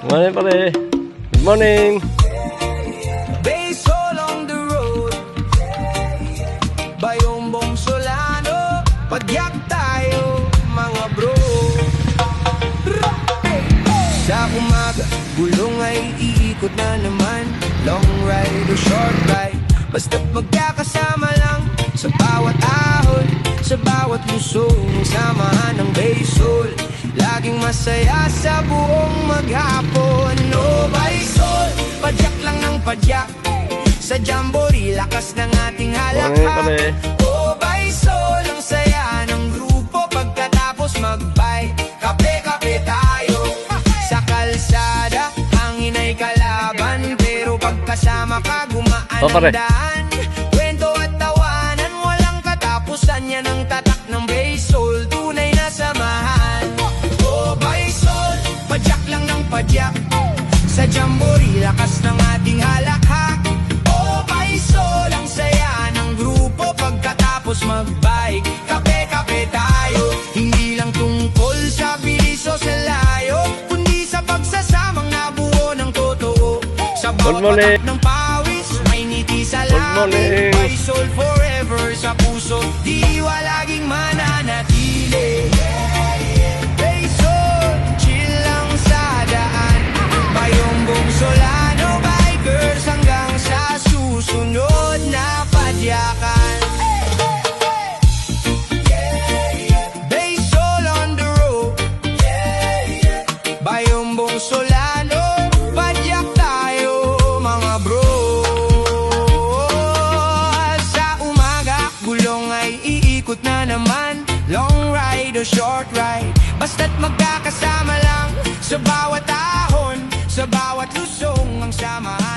Morning pare. Good morning. Base all on the road, Bayombong Solano, pagyak tayo mga bro. Sa umaga, gulong ay iikot na naman. Long ride o short ride, basta't magkakasama lang. Sa bawat ahon, sa bawat lusong, samahan ng Baysol. Laging masaya sa buong maghapon. No Baysol, padyak lang ng padyak. Sa jamboree, lakas ng ating halakhak. Oh Baysol, ang saya ng grupo. Pagkatapos mag-bike, kape-kape tayo. Sa kalsada, hangin ay kalaban. Pero pagkasama ka, gumaan ang daan. Kwento at tawanan, walang katapusan. Yan ang tatak ng Baysol, tunay na samahan. Oh Baysol, padyak lang ng padyak. Sa jamboree, lakas ng ating halakhak. Oh Baysol, ang saya ng grupo. Pagkatapos mag-bike, kape-kape tayo. Hindi lang tungkol sa bilis o sa layo, kundi sa pagsasamang nabuo ng totoo. Sa bawat patak ng pawis, may ngiti sa langit. Baysol forever sa puso, diwa laging mananatili. Baysol, chill lang sa daan. Bayombong Solano, bikers hanggang sa susunod na padyakan. Baysol on the road, Bayombong Solano, padyak tayo mga bro. Sa umaga, gulong ay iikot na naman. Long ride o short ride, basta't magkakasama lang. Sa bawat ahon, sa bawat lusong, ang samahan.